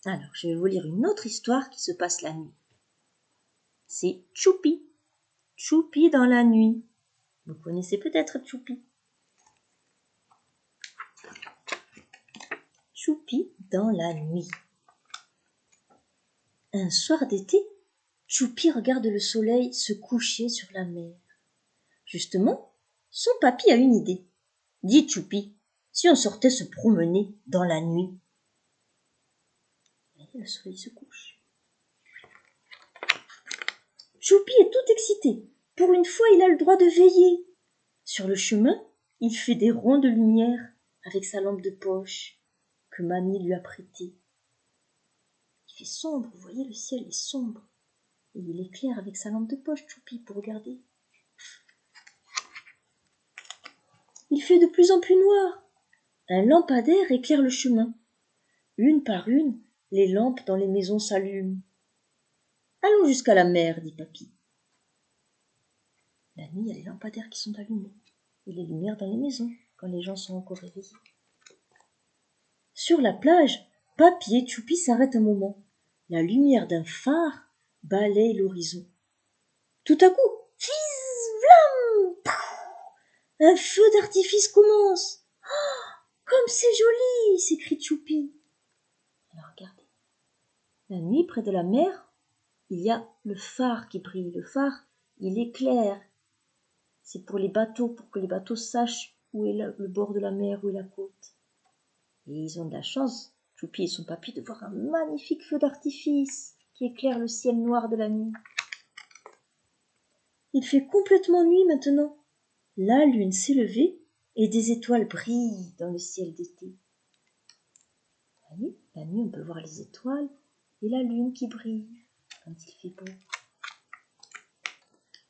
Alors, je vais vous lire une autre histoire qui se passe la nuit. C'est Choupi. Choupi dans la nuit. Vous connaissez peut-être Choupi. Choupi dans la nuit. Un soir d'été, Choupi regarde le soleil se coucher sur la mer. Justement, son papy a une idée. Dis Choupi, si on sortait se promener dans la nuit. Et le soleil se couche. Choupi est tout excité. Pour une fois, il a le droit de veiller. Sur le chemin, il fait des ronds de lumière avec sa lampe de poche que mamie lui a prêtée. Il fait sombre, vous voyez, le ciel est sombre. Et il éclaire avec sa lampe de poche, Choupi, pour regarder. Il fait de plus en plus noir. Un lampadaire éclaire le chemin. Une par une, les lampes dans les maisons s'allument. Allons jusqu'à la mer, dit papy. La nuit, il y a les lampadaires qui sont allumés et les lumières dans les maisons quand les gens sont encore réveillés. Sur la plage, papy et Choupi s'arrêtent un moment. La lumière d'un phare balaye l'horizon. Tout à coup, fizz, vlam, pouf, un feu d'artifice commence. Oh, comme c'est joli, s'écrie Choupi. Alors regardez, la nuit près de la mer, il y a le phare qui brille. Le phare, il éclaire. C'est pour les bateaux, pour que les bateaux sachent où est le bord de la mer, où est la côte. Et ils ont de la chance, Choupi et son papy, de voir un magnifique feu d'artifice qui éclaire le ciel noir de la nuit. Il fait complètement nuit maintenant. La lune s'est levée et des étoiles brillent dans le ciel d'été. Vous voyez, la nuit, on peut voir les étoiles et la lune qui brille quand il fait beau.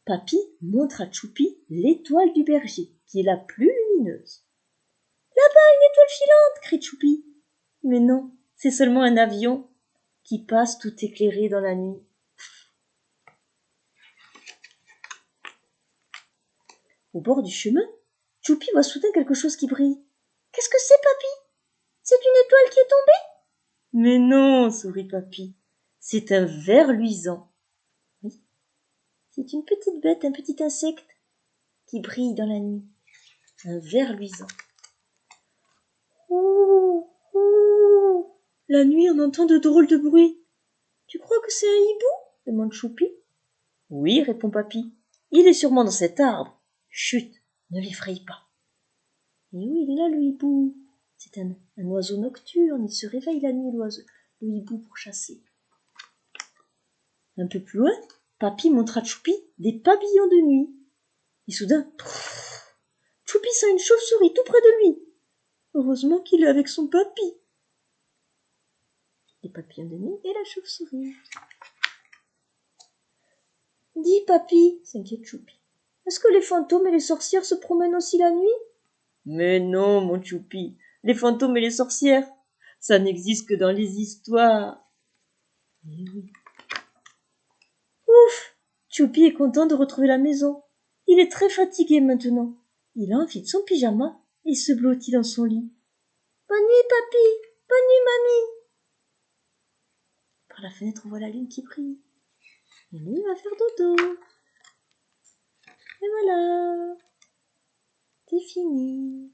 Papy montre à Choupi l'étoile du berger, qui est la plus lumineuse. Là-bas, une étoile filante, crie Choupi. Mais non, c'est seulement un avion qui passe tout éclairé dans la nuit. Au bord du chemin, Choupi voit soudain quelque chose qui brille. Qu'est-ce que c'est, papy? C'est une étoile qui est tombée? Mais non, sourit papy. C'est un ver luisant. Oui, c'est une petite bête, un petit insecte qui brille dans la nuit. Un ver luisant. Oh, oh. La nuit, on entend de drôles de bruits. Tu crois que c'est un hibou? Demande Choupi. Oui, répond papy. Il est sûrement dans cet arbre. Chut, ne l'effraie pas. Et oui, il est là, le hibou. C'est un oiseau nocturne. Il se réveille la nuit, le hibou, pour chasser. Un peu plus loin, papy montre à Choupi des pavillons de nuit. Et soudain, Choupi sent une chauve-souris tout près de lui. Heureusement qu'il est avec son papy. Les papillons de nuit et la chauve-souris. Dis, papy, s'inquiète Choupi, est-ce que les fantômes et les sorcières se promènent aussi la nuit? Mais non, mon Choupi, les fantômes et les sorcières, ça n'existe que dans les histoires. Eh oui. Ouf, Choupi est content de retrouver la maison. Il est très fatigué maintenant. Il enfile son pyjama et se blottit dans son lit. Bonne nuit, papy. Bonne nuit, mamie. Par la fenêtre, on voit la lune qui brille. Et lui, il va faire dodo. Et voilà, c'est fini.